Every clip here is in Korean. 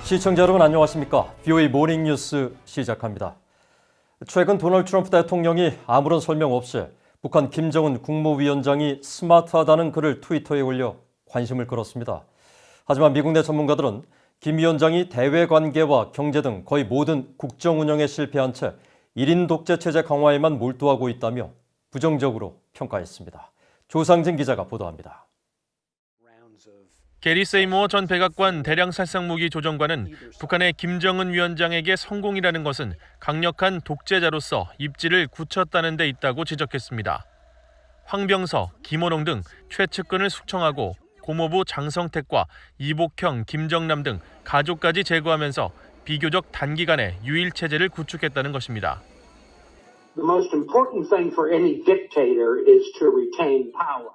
시청자 여러분 안녕하십니까? VOA 모닝 뉴스 시작합니다. 최근 도널드 트럼프 대통령이 아무런 설명 없이 북한 김정은 국무위원장이 스마트하다는 글을 트위터에 올려 관심을 끌었습니다. 하지만 미국 내 전문가들은 김 위원장이 대외 관계와 경제 등 거의 모든 국정 운영에 실패한 채 1인 독재 체제 강화에만 몰두하고 있다며 부정적으로 평가했습니다. 조상진 기자가 보도합니다. 게리 세이모어 전 백악관 대량 살상무기 조정관은 북한의 김정은 위원장에게 성공이라는 것은 강력한 독재자로서 입지를 굳혔다는 데 있다고 지적했습니다. 황병서, 김원홍 등 최측근을 숙청하고 고모부 장성택과 이복형, 김정남 등 가족까지 제거하면서 비교적 단기간에 유일 체제를 구축했다는 것입니다. The most important thing for any dictator is to retain power,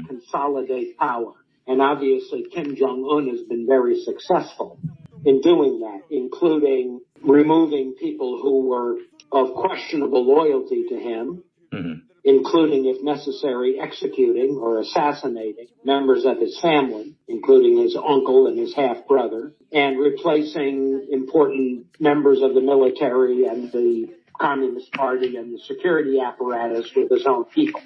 consolidate power. And obviously Kim Jong-un has been very successful in doing that, including removing people who were of questionable loyalty to him, including, if necessary, executing or assassinating members of his family, including his uncle and his half-brother, and replacing important members of the military and the Communist Party and the security apparatus with his own people.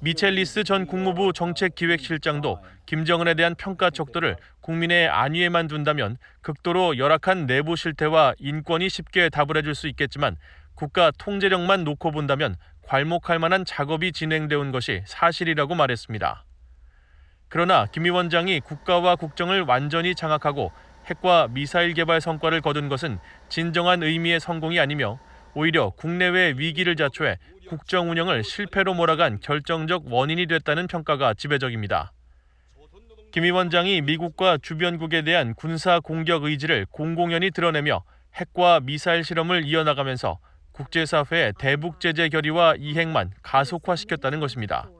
미첼리스 전 국무부 정책기획실장도 김정은에 대한 평가 척도를 국민의 안위에만 둔다면 극도로 열악한 내부 실태와 인권이 쉽게 답을 해줄 수 있겠지만 국가 통제력만 놓고 본다면 괄목할 만한 작업이 진행되어 온 것이 사실이라고 말했습니다. 그러나 김 위원장이 국가와 국정을 완전히 장악하고 핵과 미사일 개발 성과를 거둔 것은 진정한 의미의 성공이 아니며 오히려 국내외 위기를 자초해 국정 운영을 실패로 몰아간 결정적 원인이 됐다는 평가가 지배적입니다. 김 위원장이 미국과 주변국에 대한 군사 공격 의지를 공공연히 드러내며 핵과 미사일 실험을 이어나가면서 국제사회의 대북 제재 결의와 이행만 가속화시켰다는 것입니다.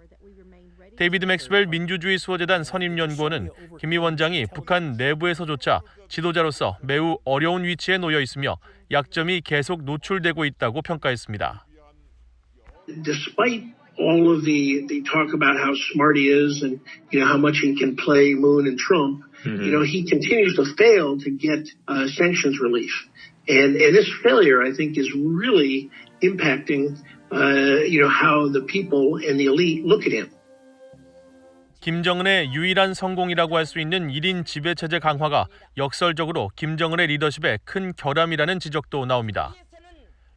데이비드 맥스웰 민주주의 수호재단 선임연구원은 김 위원장이 북한 내부에서조차 지도자로서 매우 어려운 위치에 놓여 있으며 약점이 계속 노출되고 있다고 평가했습니다. Despite all of the talk about how smart he is and how much he can play Moon and Trump, he continues to fail to get sanctions relief. And this failure, I think, is really impacting how the people and the elite look at him. 김정은의 유일한 성공이라고 할 수 있는 1인 지배체제 강화가 역설적으로 김정은의 리더십에 큰 결함이라는 지적도 나옵니다.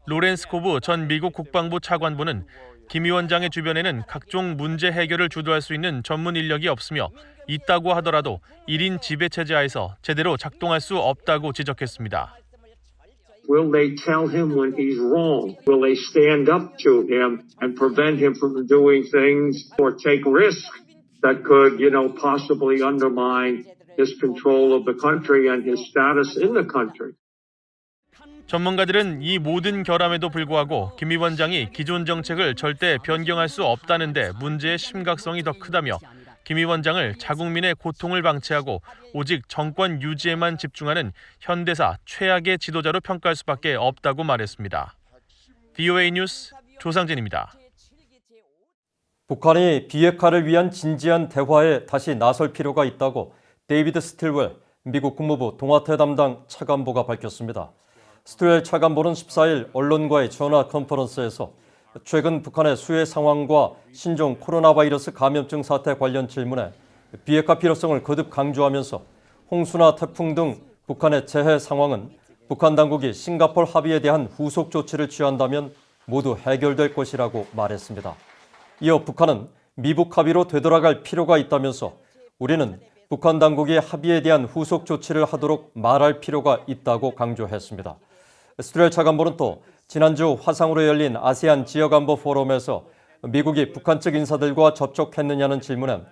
로렌스 코브 전 미국 국방부 차관보는 김 위원장의 주변에는 각종 문제 해결을 주도할 수 있는 전문 인력이 없으며 있다고 하더라도 1인 지배체제 하에서 제대로 작동할 수 없다고 지적했습니다. Will they tell him when he's wrong? Will they stand up to him and prevent him from doing things or take risks that could, possibly undermine his control of the country and his status in the country? 전문가들은 이 모든 결함에도 불구하고 김 위원장이 기존 정책을 절대 변경할 수 없다는데 문제의 심각성이 더 크다며 김 위원장을 자국민의 고통을 방치하고 오직 정권 유지에만 집중하는 현대사 최악의 지도자로 평가할 수밖에 없다고 말했습니다. VOA 뉴스 조상진입니다. 북한이 비핵화를 위한 진지한 대화에 다시 나설 필요가 있다고 데이비드 스틸웰 미국 국무부 동아태 담당 차관보가 밝혔습니다. 스틸웰 차관보는 14일 언론과의 전화 컨퍼런스에서 최근 북한의 수해 상황과 신종 코로나 바이러스 감염증 사태 관련 질문에 비핵화 필요성을 거듭 강조하면서 홍수나 태풍 등 북한의 재해 상황은 북한 당국이 싱가포르 합의에 대한 후속 조치를 취한다면 모두 해결될 것이라고 말했습니다. 이어 북한은 미북 합의로 되돌아갈 필요가 있다면서 우리는 북한 당국이 합의에 대한 후속 조치를 하도록 말할 필요가 있다고 강조했습니다. 스틸웰 차관보는 또 지난주 화상으로 열린 아세안 지역안보 포럼에서 미국이 북한 측 인사들과 접촉했느냐는 질문에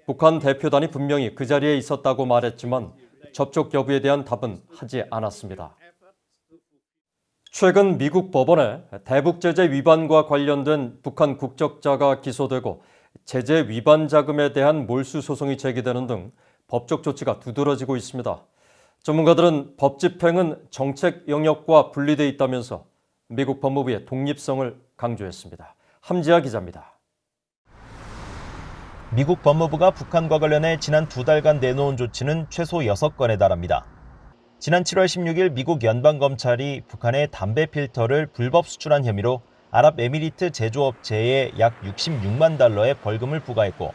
북한 대표단이 분명히 그 자리에 있었다고 말했지만 접촉 여부에 대한 답은 하지 않았습니다. 최근 미국 법원에 대북 제재 위반과 관련된 북한 국적자가 기소되고 제재 위반 자금에 대한 몰수 소송이 제기되는 등 법적 조치가 두드러지고 있습니다. 전문가들은 법 집행은 정책 영역과 분리돼 있다면서 미국 법무부의 독립성을 강조했습니다. 함지아 기자입니다. 미국 법무부가 북한과 관련해 지난 2달간 내놓은 조치는 최소 6건에 달합니다. 지난 7월 16일 미국 연방검찰이 북한의 담배 필터를 불법 수출한 혐의로 아랍에미리트 제조업체에 약 66만 달러의 벌금을 부과했고,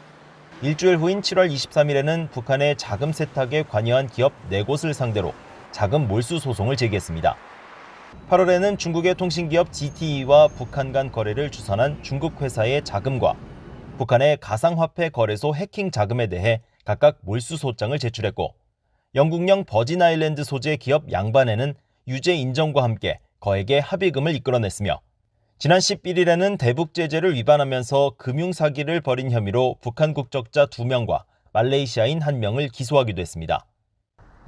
일주일 후인 7월 23일에는 북한의 자금 세탁에 관여한 기업 4곳을 상대로 자금 몰수 소송을 제기했습니다. 8월에는 중국의 통신기업 ZTE와 북한 간 거래를 주선한 중국 회사의 자금과 북한의 가상화폐 거래소 해킹 자금에 대해 각각 몰수 소장을 제출했고, 영국령 버진아일랜드 소재 기업 양반에는 유죄 인정과 함께 거액의 합의금을 이끌어냈으며, 지난 11일에는 대북 제재를 위반하면서 금융사기를 벌인 혐의로 북한 국적자 2명과 말레이시아인 1명을 기소하기도 했습니다.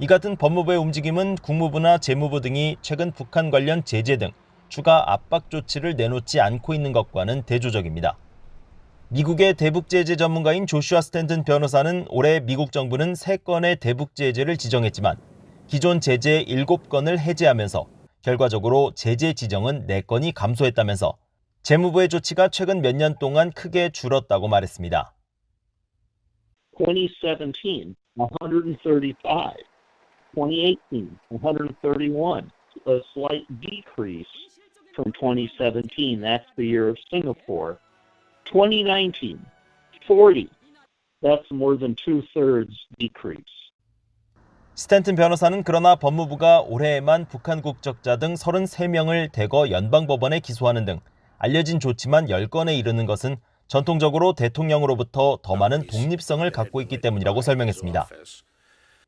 이 같은 법무부의 움직임은 국무부나 재무부 등이 최근 북한 관련 제재 등 추가 압박 조치를 내놓지 않고 있는 것과는 대조적입니다. 미국의 대북 제재 전문가인 조슈아 스탠튼 변호사는 올해 미국 정부는 3건의 대북 제재를 지정했지만 기존 제재 7건을 해제하면서 결과적으로 제재 지정은 4건이 감소했다면서 재무부의 조치가 최근 몇 년 동안 크게 줄었다고 말했습니다. 2017, 135. 2018, 131. A slight decrease from 2017. That's the year of Singapore. 2019, 40. That's more than 2/3 decrease. 스탠튼 변호사는 그러나 법무부가 올해에만 북한 국적자 등 33명을 대거 연방법원에 기소하는 등 알려진 조치만 10건에 이르는 것은 전통적으로 대통령으로부터 더 많은 독립성을 갖고 있기 때문이라고 설명했습니다.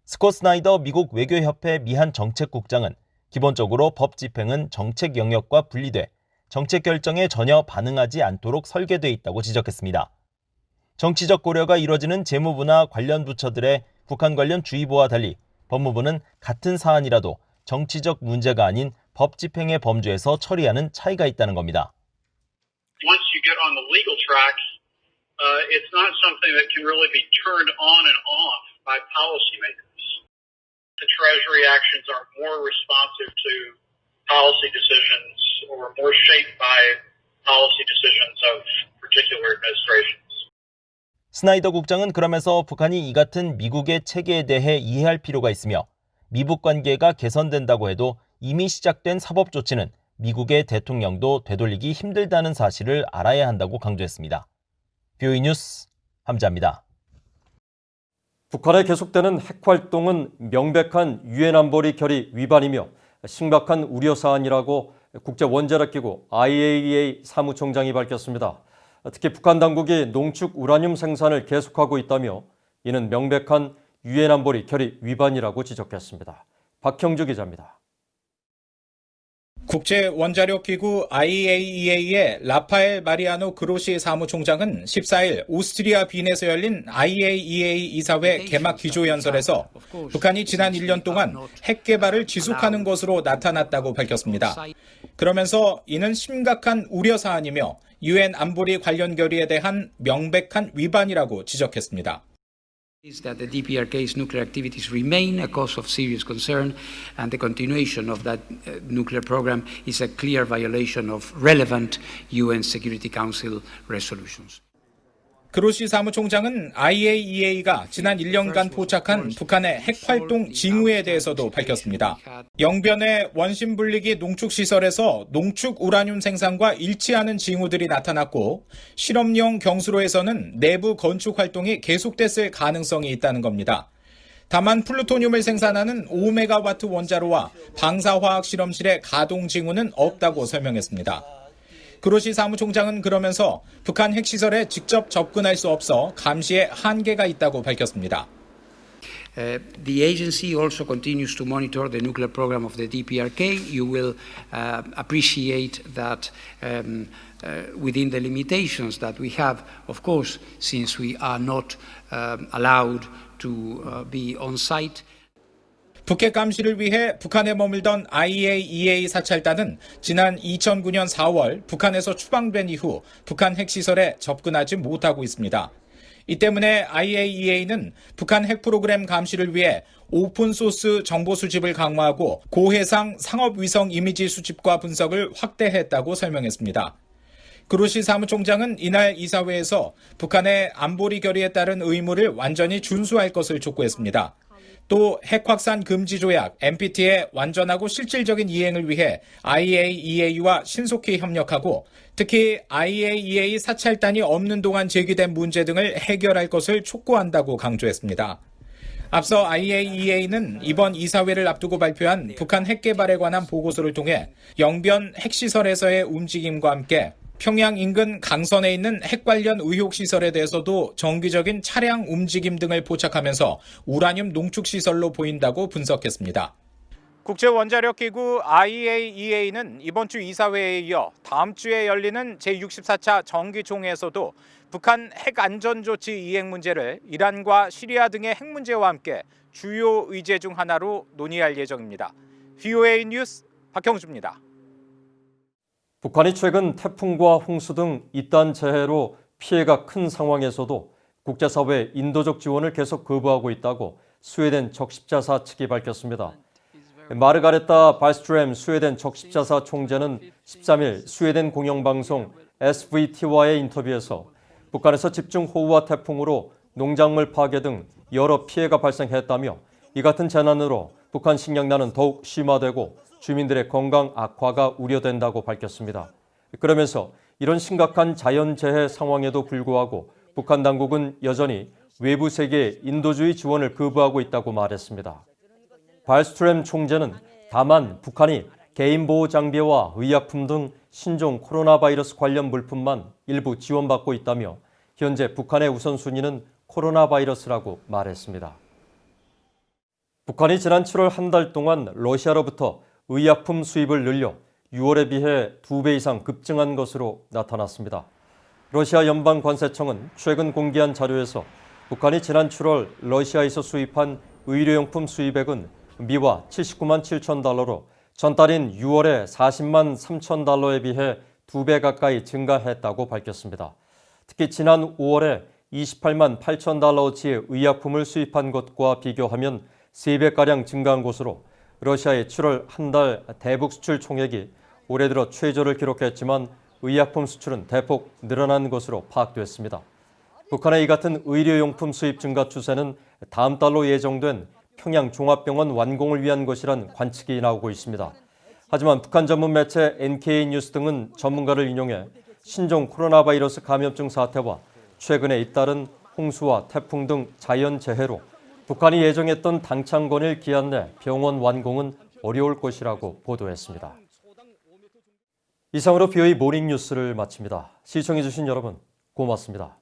스콧 스나이더 미국 외교협회 미한 정책국장은 기본적으로 법 집행은 정책 영역과 분리돼 정책 결정에 전혀 반응하지 않도록 설계돼 있다고 지적했습니다. 정치적 고려가 이뤄지는 재무부나 관련 부처들의 북한 관련 주의보와 달리 법무부는 같은 사안이라도 정치적 문제가 아닌 법 집행의 범주에서 처리하는 차이가 있다는 겁니다. Once you get on the legal track, it's not something that can really be turned on and off by policymakers. The Treasury actions are more responsive to policy decisions or more shaped by policy decisions of particular administrations. 스나이더 국장은 그러면서 북한이 이 같은 미국의 체계에 대해 이해할 필요가 있으며 미북 관계가 개선된다고 해도 이미 시작된 사법 조치는 미국의 대통령도 되돌리기 힘들다는 사실을 알아야 한다고 강조했습니다. BOE 뉴스 함자입니다. 북한의 계속되는 핵활동은 명백한 유엔 안보리 결의 위반이며 심각한 우려 사안이라고 국제원자력기구 IAEA 사무총장이 밝혔습니다. 특히 북한 당국이 농축 우라늄 생산을 계속하고 있다며 이는 명백한 유엔 안보리 결의 위반이라고 지적했습니다. 박형주 기자입니다. 국제원자력기구 IAEA의 라파엘 마리아노 그로시 사무총장은 14일 오스트리아 빈에서 열린 IAEA 이사회 개막 기조연설에서 북한이 지난 1년 동안 핵 개발을 지속하는 것으로 나타났다고 밝혔습니다. 그러면서 이는 심각한 우려 사안이며 유엔 안보리 관련 결의에 대한 명백한 위반이라고 지적했습니다. is that the DPRK's nuclear activities remain a cause of serious concern, and the continuation of that nuclear program is a clear violation of relevant UN Security Council resolutions. 그로시 사무총장은 IAEA가 지난 1년간 포착한 북한의 핵활동 징후에 대해서도 밝혔습니다. 영변의 원심분리기 농축시설에서 농축 우라늄 생산과 일치하는 징후들이 나타났고 실험용 경수로에서는 내부 건축 활동이 계속됐을 가능성이 있다는 겁니다. 다만 플루토늄을 생산하는 5메가와트 원자로와 방사화학 실험실의 가동 징후는 없다고 설명했습니다. 그로시 사무총장은 그러면서 북한 핵시설에 직접 접근할 수 없어 감시에 한계가 있다고 밝혔습니다. The agency also continues to monitor the nuclear program of the DPRK. You will appreciate that within the limitations that we have, of course, since we are not allowed to be on site. 북핵 감시를 위해 북한에 머물던 IAEA 사찰단은 지난 2009년 4월 북한에서 추방된 이후 북한 핵시설에 접근하지 못하고 있습니다. 이 때문에 IAEA는 북한 핵 프로그램 감시를 위해 오픈소스 정보 수집을 강화하고 고해상 상업위성 이미지 수집과 분석을 확대했다고 설명했습니다. 그로시 사무총장은 이날 이사회에서 북한의 안보리 결의에 따른 의무를 완전히 준수할 것을 촉구했습니다. 또 핵확산 금지 조약 NPT의 완전하고 실질적인 이행을 위해 IAEA와 신속히 협력하고 특히 IAEA 사찰단이 없는 동안 제기된 문제 등을 해결할 것을 촉구한다고 강조했습니다. 앞서 IAEA는 이번 이사회를 앞두고 발표한 북한 핵 개발에 관한 보고서를 통해 영변 핵시설에서의 움직임과 함께 평양 인근 강선에 있는 핵 관련 의혹 시설에 대해서도 정기적인 차량 움직임 등을 포착하면서 우라늄 농축 시설로 보인다고 분석했습니다. 국제원자력기구 IAEA는 이번 주 이사회에 이어 다음 주에 열리는 제64차 정기총회에서도 북한 핵 안전 조치 이행 문제를 이란과 시리아 등의 핵 문제와 함께 주요 의제 중 하나로 논의할 예정입니다. VOA 뉴스 박형주입니다. 북한이 최근 태풍과 홍수 등 이딴 재해로 피해가 큰 상황에서도 국제사회의 인도적 지원을 계속 거부하고 있다고 스웨덴 적십자사 측이 밝혔습니다. 마르가레타 발스트렘 스웨덴 적십자사 총재는 13일 스웨덴 공영방송 SVT와의 인터뷰에서 북한에서 집중호우와 태풍으로 농작물 파괴 등 여러 피해가 발생했다며 이 같은 재난으로 북한 식량난은 더욱 심화되고 주민들의 건강 악화가 우려된다고 밝혔습니다. 그러면서 이런 심각한 자연재해 상황에도 불구하고 북한 당국은 여전히 외부 세계의 인도주의 지원을 거부하고 있다고 말했습니다. 발스트렘 총재는 다만 북한이 개인보호 장비와 의약품 등 신종 코로나 바이러스 관련 물품만 일부 지원받고 있다며 현재 북한의 우선순위는 코로나 바이러스라고 말했습니다. 북한이 지난 7월 한 달 동안 러시아로부터 의약품 수입을 늘려 6월에 비해 2배 이상 급증한 것으로 나타났습니다. 러시아 연방관세청은 최근 공개한 자료에서 북한이 지난 7월 러시아에서 수입한 의료용품 수입액은 미화 79만 7천 달러로 전달인 6월에 40만 3천 달러에 비해 2배 가까이 증가했다고 밝혔습니다. 특히 지난 5월에 28만 8천 달러어치의 의약품을 수입한 것과 비교하면 3배가량 증가한 것으로 러시아의 7월 한 달 대북 수출 총액이 올해 들어 최저를 기록했지만 의약품 수출은 대폭 늘어난 것으로 파악됐습니다. 북한의 이 같은 의료용품 수입 증가 추세는 다음 달로 예정된 평양 종합병원 완공을 위한 것이란 관측이 나오고 있습니다. 하지만 북한 전문 매체 NK뉴스 등은 전문가를 인용해 신종 코로나 바이러스 감염증 사태와 최근에 잇따른 홍수와 태풍 등 자연재해로 북한이 예정했던 당창권일 기한 내 병원 완공은 어려울 것이라고 보도했습니다. 이상으로 VOA 모닝뉴스를 마칩니다. 시청해주신 여러분 고맙습니다.